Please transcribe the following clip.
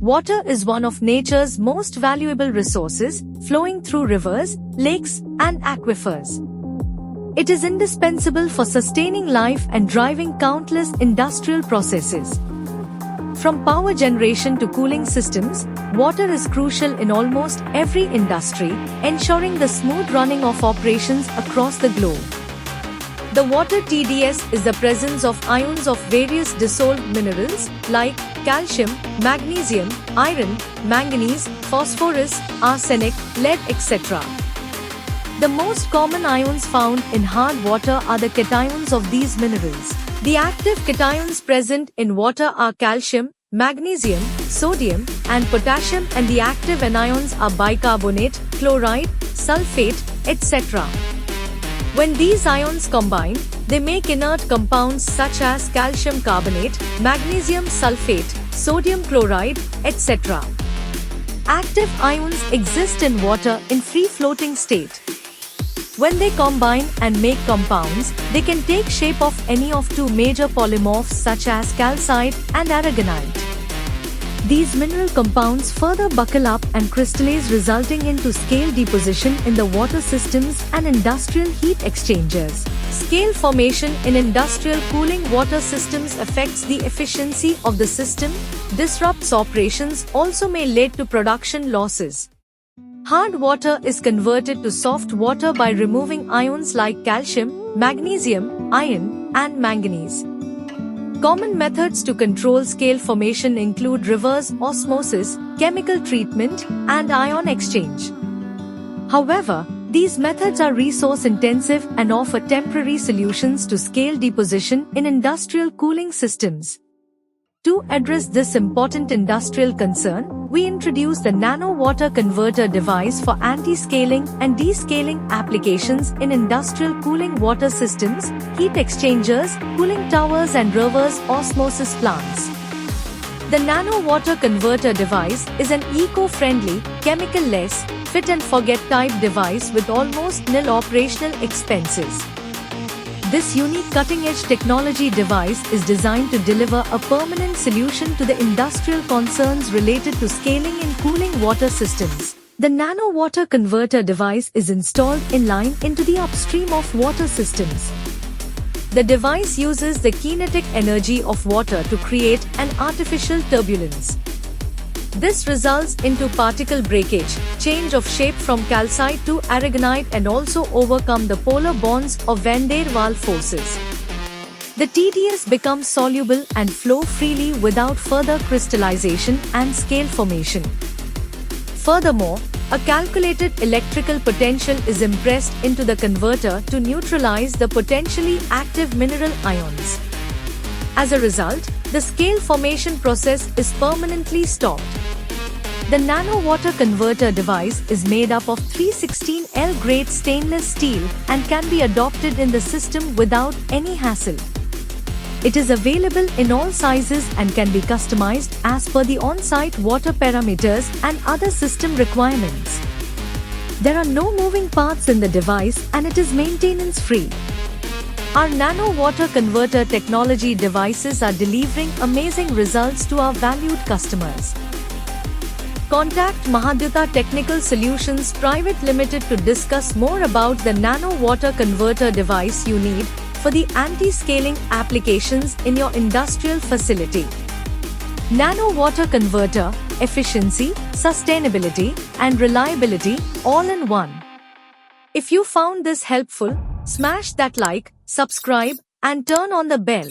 Water is one of nature's most valuable resources, flowing through rivers, lakes, and aquifers. It is indispensable for sustaining life and driving countless industrial processes. From power generation to cooling systems, water is crucial in almost every industry, ensuring the smooth running of operations across the globe. The water TDS is the presence of ions of various dissolved minerals like calcium, magnesium, iron, manganese, phosphorus, arsenic, lead, etc. The most common ions found in hard water are the cations of these minerals. The active cations present in water are calcium, magnesium, sodium, and potassium, and the active anions are bicarbonate, chloride, sulfate, etc. When these ions combine, they make inert compounds such as calcium carbonate, magnesium sulfate, sodium chloride, etc. Active ions exist in water in free-floating state. When they combine and make compounds, they can take shape of any of two major polymorphs such as calcite and aragonite. These mineral compounds further buckle up and crystallize, resulting into scale deposition in the water systems and industrial heat exchangers. Scale formation in industrial cooling water systems affects the efficiency of the system, disrupts operations, also may lead to production losses. Hard water is converted to soft water by removing ions like calcium, magnesium, iron, and manganese. Common methods to control scale formation include reverse osmosis, chemical treatment, and ion exchange. However, these methods are resource-intensive and offer temporary solutions to scale deposition in industrial cooling systems. To address this important industrial concern, we introduce the Nano Water Converter device for anti-scaling and descaling applications in industrial cooling water systems, heat exchangers, cooling towers, and reverse osmosis plants. The Nano Water Converter device is an eco-friendly, chemical-less, fit-and-forget type device with almost nil operational expenses. This unique cutting-edge technology device is designed to deliver a permanent solution to the industrial concerns related to scaling and cooling water systems. The Nano Water Converter device is installed in line into the upstream of water systems. The device uses the kinetic energy of water to create an artificial turbulence. This results into particle breakage, change of shape from calcite to aragonite, and also overcome the polar bonds of van der Waals forces. The TDS becomes soluble and flow freely without further crystallization and scale formation. Furthermore, a calculated electrical potential is impressed into the converter to neutralize the potentially active mineral ions. As a result, the scale formation process is permanently stopped. The Nano Water Converter device is made up of 316L grade stainless steel and can be adopted in the system without any hassle. It is available in all sizes and can be customized as per the on-site water parameters and other system requirements. There are no moving parts in the device and it is maintenance-free. Our Nano Water Converter technology devices are delivering amazing results to our valued customers. Contact Mahadyuta Technical Solutions Private Limited to discuss more about the Nano Water Converter device you need for the anti-scaling applications in your industrial facility. Nano Water Converter, efficiency, sustainability, and reliability all in one. If you found this helpful, smash that like, subscribe, and turn on the bell.